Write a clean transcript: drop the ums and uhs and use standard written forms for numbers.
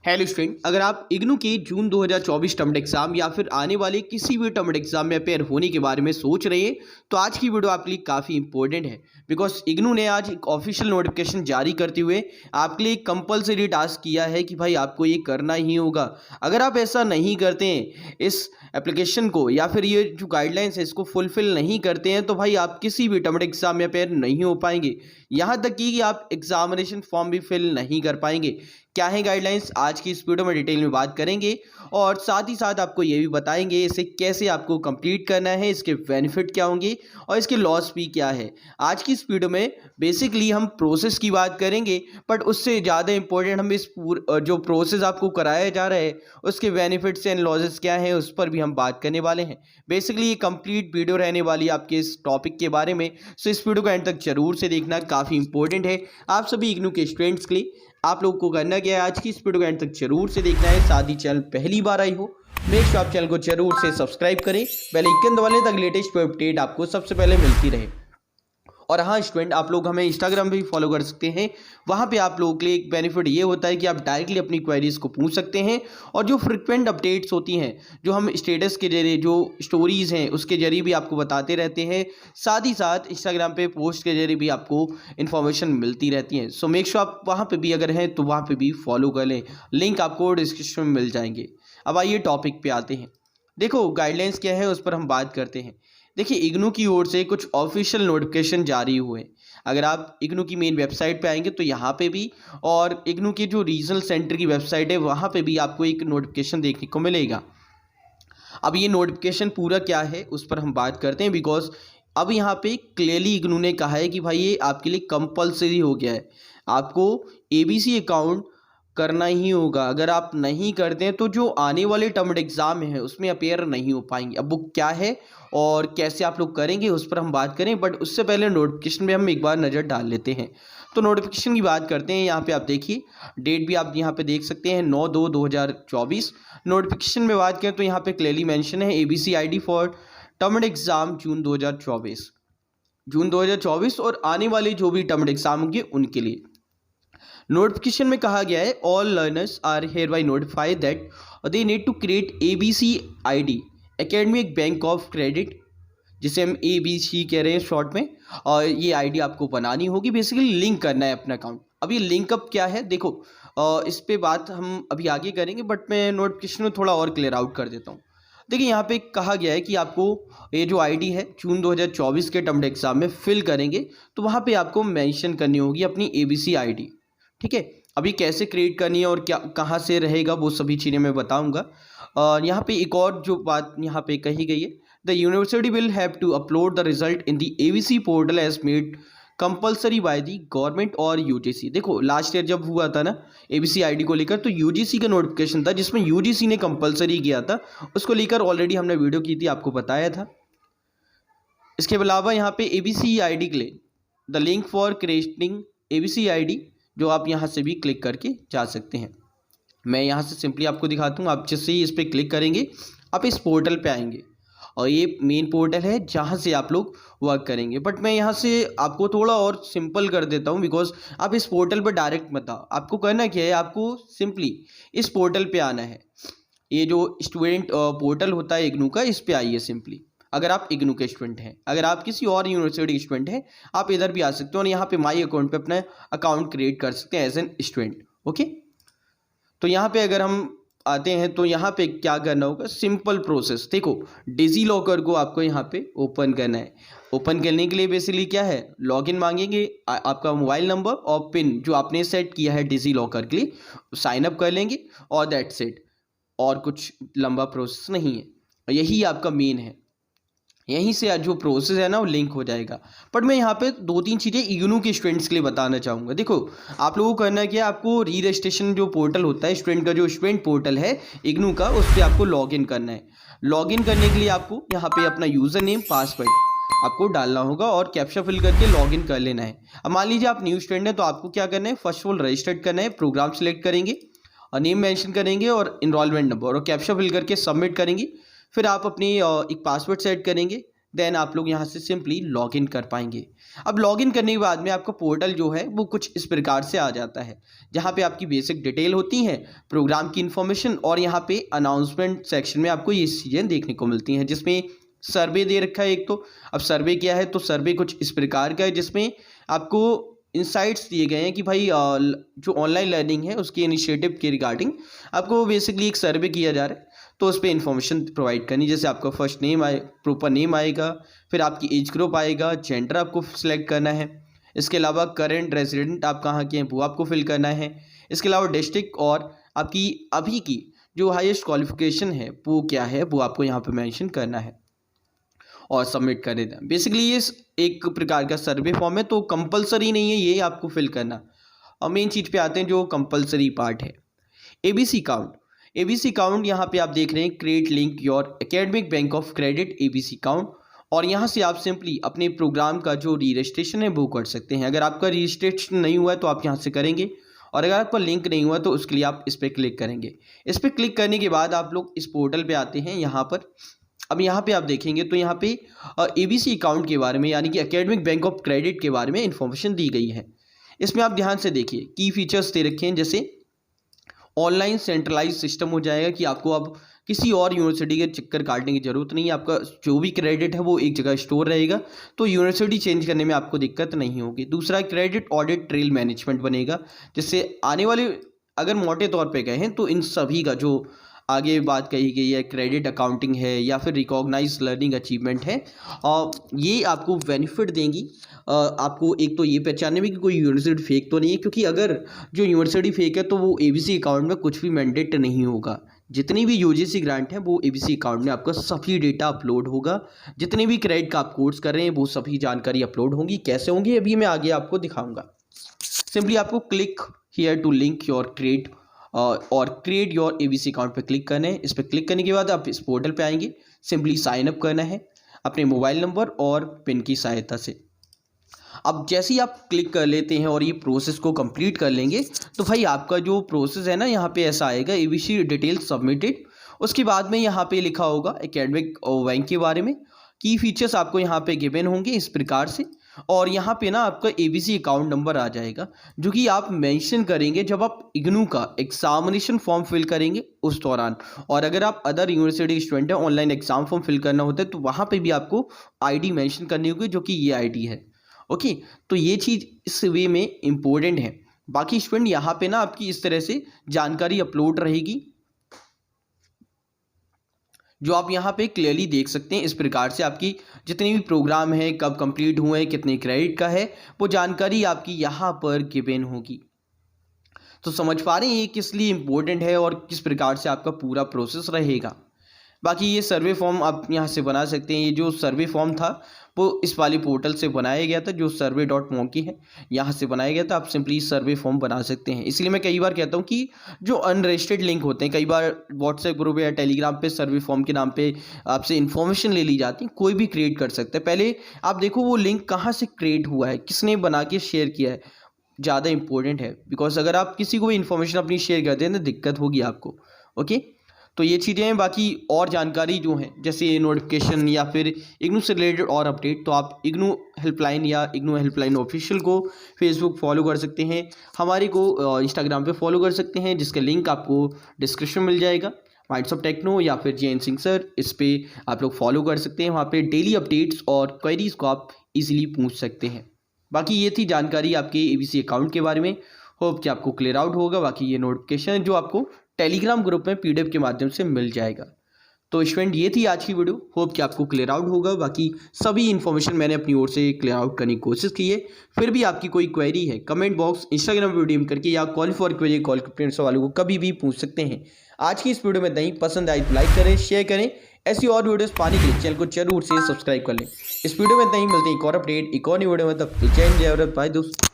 Hello student, अगर आप इग्नू के जून 2024 टर्म एग्जाम या फिर आने वाले किसी भी टर्म एग्जाम में अपेयर होने के बारे में सोच रहे हैं तो आज की वीडियो आपके लिए काफ़ी इंपॉर्टेंट है। बिकॉज इग्नू ने आज एक ऑफिशियल नोटिफिकेशन जारी करते हुए आपके लिए एक कंपलसरी टास्क किया है कि भाई आपको ये करना ही होगा। अगर आप ऐसा नहीं करते हैं, इस एप्लीकेशन को या फिर ये जो गाइडलाइंस है इसको फुलफिल नहीं करते हैं, तो भाई आप किसी भी टर्म एग्जाम में अपेयर नहीं हो पाएंगे। यहाँ तक कि आप एग्जामिनेशन फॉर्म भी फिल नहीं कर पाएंगे। क्या है गाइडलाइंस, आज की इस वीडियो में डिटेल में बात करेंगे और साथ ही साथ आपको ये भी बताएंगे इसे कैसे आपको कंप्लीट करना है, इसके बेनिफिट क्या होंगे और इसके लॉस भी क्या है। आज की इस वीडियो में बेसिकली हम प्रोसेस की बात करेंगे, बट उससे ज़्यादा इंपॉर्टेंट हम इस जो प्रोसेस आपको कराया जा रहा है उसके बेनिफिट्स एंड लॉसेस क्या हैं उस पर भी हम बात करने वाले हैं। बेसिकली ये कंप्लीट वीडियो रहने वाली है आपके इस टॉपिक के बारे में, सो इस वीडियो को एंड तक जरूर से देखना, काफ़ी इंपॉर्टेंट है आप सभी इग्नू के स्टूडेंट्स के लिए। आप लोगों को करना क्या है, आज की इस वीडियो को एंड तक जरूर से देखना है। साथ ही चैनल पहली बार आई हो मेक श्योर आप चैनल को जरूर से सब्सक्राइब करें, बेल आइकन दबा लें ताकि लेटेस्ट अपडेट आपको सबसे पहले मिलती रहे। और हाँ स्टूडेंट, आप लोग हमें इंस्टाग्राम पे भी फॉलो कर सकते हैं। वहाँ पे आप लोगों के लिए एक बेनिफिट ये होता है कि आप डायरेक्टली अपनी क्वेरीज को पूछ सकते हैं और जो फ्रिक्वेंट अपडेट्स होती हैं, जो हम स्टेटस के जरिए, जो स्टोरीज़ हैं उसके जरिए भी आपको बताते रहते हैं। साथ ही साथ इंस्टाग्राम पे पोस्ट के जरिए भी आपको इन्फॉर्मेशन मिलती रहती है। सो मेक श्योर आप वहाँ पर भी अगर हैं तो वहाँ पर भी फॉलो कर लें, लिंक आपको डिस्क्रिप्शन में मिल जाएंगे। अब आइए टॉपिक पे आते हैं। देखो गाइडलाइंस क्या है उस पर हम बात करते हैं। देखिए इग्नू की ओर से कुछ ऑफिशियल नोटिफिकेशन जारी हुए। अगर आप इग्नू की मेन वेबसाइट पे आएंगे तो यहाँ पे भी, और इग्नू के जो रीजनल सेंटर की वेबसाइट है वहाँ पे भी आपको एक नोटिफिकेशन देखने को मिलेगा। अब ये नोटिफिकेशन पूरा क्या है उस पर हम बात करते हैं, बिकॉज अब यहाँ पे क्लियरली इग्नू ने कहा है कि भाई ये आपके लिए कंपलसरी हो गया है, आपको एबीसी अकाउंट करना ही होगा। अगर आप नहीं करते हैं तो जो आने वाले टर्म एग्जाम है उसमें अपेयर नहीं हो पाएंगे। अब वो क्या है और कैसे आप लोग करेंगे उस पर हम बात करें, बट उससे पहले नोटिफिकेशन में हम एक बार नज़र डाल लेते हैं। तो नोटिफिकेशन की बात करते हैं। यहाँ पे आप देखिए डेट भी आप यहाँ पे देख सकते हैं 9/2/2024। नोटिफिकेशन में बात करें तो यहाँ पे क्लियरली मेंशन है ABC ID for term exam June 2024 और आने वाले जो भी टर्म एग्जाम होंगे उनके लिए। नोटिफिकेशन में कहा गया है all learners are hereby notified that they need to create ABC ID academic bank of credit, जिसे हम एबीसी कह रहे हैं शॉर्ट में। और ये आईडी आपको बनानी होगी, बेसिकली लिंक करना है अपना अकाउंट। अब ये लिंकअप क्या है देखो, इस पे बात हम अभी आगे करेंगे, बट मैं नोटिफिकेशन में थोड़ा और क्लियर आउट कर देता हूँ। देखिए यहाँ पे कहा गया है कि आपको ये जो आईडी है जून 2024 के टर्म एग्जाम में फिल करेंगे तो वहाँ पे आपको मेंशन करनी होगी अपनी एबीसी आईडी। ठीक है, अभी कैसे क्रिएट करनी है और क्या कहाँ से रहेगा वो सभी चीज़ें मैं बताऊंगा। और यहाँ पे एक और जो बात यहाँ पे कही गई है, the university will have to upload the result in the ABC portal as made compulsory by the government और यूजीसी। देखो लास्ट ईयर जब हुआ था ना एबीसी आईडी को लेकर, तो यूजीसी का नोटिफिकेशन था जिसमें यूजीसी ने कंपलसरी किया था, उसको लेकर ऑलरेडी हमने वीडियो की थी, आपको बताया था। इसके अलावा यहाँ पे एबीसी आईडी के लिए the link for creating ABC ID, जो आप यहाँ से भी क्लिक करके जा सकते हैं। मैं यहाँ से सिंपली आपको दिखाता हूँ। आप जैसे ही इस पर क्लिक करेंगे आप इस पोर्टल पे आएंगे और ये मेन पोर्टल है जहाँ से आप लोग वर्क करेंगे। बट मैं यहाँ से आपको थोड़ा और सिंपल कर देता हूँ, बिकॉज आप इस पोर्टल पर डायरेक्ट मत आओ। आपको करना क्या है, आपको सिंपली इस पोर्टल पे आना है। ये जो स्टूडेंट पोर्टल होता है इग्नू का, इस पर आइए सिंपली। अगर आप इग्नू के स्टूडेंट हैं, अगर आप किसी और यूनिवर्सिटी के स्टूडेंट हैं, आप इधर भी आ सकते हो और यहाँ पे माई अकाउंट पे अपना अकाउंट क्रिएट कर सकते हैं एज एन स्टूडेंट। ओके, तो यहाँ पे अगर हम आते हैं तो यहाँ पे क्या करना होगा, सिंपल प्रोसेस। देखो डिजी लॉकर को आपको यहाँ पे ओपन करना है। ओपन करने के लिए बेसिकली क्या है, लॉगिन मांगेंगे, आपका मोबाइल नंबर और पिन जो आपने सेट किया है डिजी लॉकर के लिए, साइन अप कर लेंगे और दैट्स इट। और कुछ लंबा प्रोसेस नहीं है, यही आपका मेन है। यहीं से जो प्रोसेस है ना वो लिंक हो जाएगा। बट मैं यहाँ पे 2-3 चीज़ें इग्नू के स्टूडेंट्स के लिए बताना चाहूँगा। देखो आप लोगों को करना क्या है, आपको री रजिस्ट्रेशन जो पोर्टल होता है स्टूडेंट का, जो स्टूडेंट पोर्टल है इग्नू का, उस पर आपको लॉगिन करना है। लॉगिन करने के लिए आपको यहाँ पे अपना यूज़र नेम पासवर्ड आपको डालना होगा और कैप्चा फिल करके लॉगिन कर लेना है। अब मान लीजिए आप न्यू स्टूडेंट हैं तो आपको क्या करना है, फर्स्ट ऑफ ऑल रजिस्टर्ड करना है, प्रोग्राम सेलेक्ट करेंगे और नेम मेंशन करेंगे और इनरोलमेंट नंबर और कैप्चा फिल करके सबमिट करेंगे। फिर आप अपनी एक पासवर्ड सेट करेंगे देन आप लोग यहाँ से सिंपली लॉगिन कर पाएंगे। अब लॉगिन करने के बाद में आपका पोर्टल जो है वो कुछ इस प्रकार से आ जाता है, जहाँ पे आपकी बेसिक डिटेल होती है, प्रोग्राम की इन्फॉर्मेशन, और यहाँ पे अनाउंसमेंट सेक्शन में आपको ये चीज़ें देखने को मिलती हैं, जिसमें सर्वे दे रखा है एक तो। अब सर्वे क्या है, तो सर्वे कुछ इस प्रकार का है जिसमें आपको इंसाइट्स दिए गए हैं कि भाई जो ऑनलाइन लर्निंग है उसके इनिशिएटिव के रिगार्डिंग आपको बेसिकली एक सर्वे किया जा रहा है, तो उस पर इन्फॉर्मेशन प्रोवाइड करनी। जैसे आपका फर्स्ट नेम प्रॉपर नेम आएगा, फिर आपकी एज ग्रुप आएगा, जेंडर आपको सिलेक्ट करना है, इसके अलावा करंट रेजिडेंट आप कहाँ के हैं वो आपको फिल करना है, इसके अलावा डिस्ट्रिक्ट और आपकी अभी की जो हाईएस्ट क्वालिफिकेशन है वो क्या है वो आपको यहाँ पे मेंशन करना है और सबमिट कर देना। बेसिकली ये एक प्रकार का सर्वे फॉर्म है, तो कंपलसरी नहीं है ये आपको फिल करना। और मेन चीज़ पे आते हैं जो कंपलसरी पार्ट है, एबीसी काउंट। एबीसी काउंट यहाँ पे आप देख रहे हैं, create link your academic bank of credit ABC count, और यहाँ से आप सिंपली अपने प्रोग्राम का जो रजिस्ट्रेशन है वो कर सकते हैं। अगर आपका रजिस्ट्रेशन नहीं हुआ है तो आप यहाँ से करेंगे, और अगर आपका लिंक नहीं हुआ तो उसके लिए आप इस पर क्लिक करेंगे। इस पर क्लिक करने के बाद आप लोग इस पोर्टल पे आते हैं। यहाँ पर अब यहाँ पे आप देखेंगे तो यहाँ पे एबीसी अकाउंट के बारे में, यानी कि एकेडमिक बैंक ऑफ क्रेडिट के बारे में इन्फॉर्मेशन दी गई है। इसमें आप ध्यान से देखिए, की फीचर्स दे रखे हैं, जैसे ऑनलाइन सेंट्रलाइज सिस्टम हो जाएगा कि आपको अब किसी और यूनिवर्सिटी के चक्कर काटने की ज़रूरत नहीं है। आपका जो भी क्रेडिट है वो एक जगह स्टोर रहेगा, तो यूनिवर्सिटी चेंज करने में आपको दिक्कत नहीं होगी। दूसरा, क्रेडिट ऑडिट ट्रेल मैनेजमेंट बनेगा, जिससे आने वाले अगर मोटे तौर पे गए हैं तो इन सभी का जो आगे बात कही गई है, क्रेडिट अकाउंटिंग है या फिर रिकॉग्नाइज लर्निंग अचीवमेंट है, और ये आपको बेनिफिट देंगी। आपको एक तो ये पहचानने में कि कोई यूनिवर्सिटी फेक तो नहीं है, क्योंकि अगर जो यूनिवर्सिटी फेक है तो वो एबीसी अकाउंट में कुछ भी मैंडेट नहीं होगा। जितनी भी यूजीसी ग्रांट है वो एबीसी अकाउंट में आपका सभी डेटा अपलोड होगा। जितने भी क्रेडिट का आप कोर्स कर रहे हैं वो सभी जानकारी अपलोड होंगी। कैसे होंगी अभी मैं आगे आपको दिखाऊंगा। सिंपली आपको click here to link your credit और क्रिएट योर एबीसी अकाउंट पे क्लिक करना है। इस पर क्लिक करने के बाद आप इस पोर्टल पे आएंगे, सिंपली साइन अप करना है अपने मोबाइल नंबर और पिन की सहायता से। अब जैसे ही आप क्लिक कर लेते हैं और ये प्रोसेस को कंप्लीट कर लेंगे तो भाई आपका जो प्रोसेस है ना, यहाँ पे ऐसा आएगा, एबीसी डिटेल सबमिटेड। उसके बाद में यहाँ पे लिखा होगा एकेडमिक बैंक के बारे में, की फीचर्स आपको यहाँ पे गिवन होंगे इस प्रकार से, और यहाँ पे ना आपका एबीसी अकाउंट नंबर आ जाएगा, जो कि आप मेंशन करेंगे जब आप इग्नू का एग्जामिनेशन फॉर्म फिल करेंगे उस दौरान। और अगर आप अदर यूनिवर्सिटी के स्टूडेंट हैं, ऑनलाइन एग्जाम फॉर्म फिल करना होता है तो वहाँ पे भी आपको आईडी मेंशन करनी होगी, जो कि ये आईडी है। ओके, तो ये चीज़ इस वे में इम्पोर्टेंट है। बाकी स्टूडेंट यहाँ पे ना आपकी इस तरह से जानकारी अपलोड रहेगी, जो आप यहाँ पे क्लियरली देख सकते हैं। इस प्रकार से आपकी जितने भी प्रोग्राम है, कब कंप्लीट हुए हैं, कितने क्रेडिट का है, वो जानकारी आपकी यहाँ पर गिवन होगी। तो समझ पा रहे हैं ये किस लिए इम्पोर्टेंट है और किस प्रकार से आपका पूरा प्रोसेस रहेगा। बाकी ये सर्वे फॉर्म आप यहाँ से बना सकते हैं। ये जो सर्वे फॉर्म था वो इस वाले पोर्टल से बनाया गया था, जो survey.monkey है, यहाँ से बनाया गया था। आप सिंपली सर्वे फॉर्म बना सकते हैं। इसलिए मैं कई बार कहता हूँ कि जो अनरजिस्टर्ड लिंक होते हैं, कई बार व्हाट्सएप ग्रुप या टेलीग्राम पे सर्वे फॉर्म के नाम पे आपसे इन्फॉर्मेशन ले ली जाती है। कोई भी क्रिएट कर सकता है। पहले आप देखो वो लिंक कहाँ से क्रिएट हुआ है, किसने बना के शेयर किया है, ज़्यादा इंपॉर्टेंट है। बिकॉज अगर आप किसी को भी इन्फॉर्मेशन अपनी शेयर करते हैं तो दिक्कत होगी आपको। ओके, तो ये चीज़ें हैं। बाकी और जानकारी जो है, जैसे नोटिफिकेशन या फिर इग्नू से रिलेटेड और अपडेट, तो आप इग्नू हेल्पलाइन या इग्नू हेल्पलाइन ऑफिशियल को फेसबुक फॉलो कर सकते हैं, हमारे को इंस्टाग्राम पे फॉलो कर सकते हैं, जिसका लिंक आपको डिस्क्रिप्शन मिल जाएगा। माइंड्स ऑफ टेक्नो या फिर जैन सिंह सर, इस पर आप लोग फॉलो कर सकते हैं। वहाँ पे डेली अपडेट्स और क्वेरीज को आप इजीली पूछ सकते हैं। बाकी ये थी जानकारी आपके एबीसी अकाउंट के बारे में। होप कि आपको क्लियर आउट होगा। बाकी ये नोटिफिकेशन जो आपको टेलीग्राम ग्रुप में पीडीएफ के माध्यम से मिल जाएगा। तो स्टूडेंट ये थी आज की वीडियो। होप कि आपको क्लियर आउट होगा। बाकी सभी इन्फॉर्मेशन मैंने अपनी ओर से क्लियर आउट करने की कोशिश की है। फिर भी आपकी कोई क्वेरी है, कमेंट बॉक्स, इंस्टाग्राम पर डीएम करके या call for query call friend सवालों को कभी भी पूछ सकते हैं। आज की इस वीडियो में नहीं पसंद आई तो लाइक करें, शेयर करें। ऐसी और वीडियोस पाने के लिए चैनल को जरूर से सब्सक्राइब कर लें। इस वीडियो में नहीं मिलते एक और अपडेट, एक और वीडियो में, तब जय हिंद, जय भारत, बाय दोस्तों।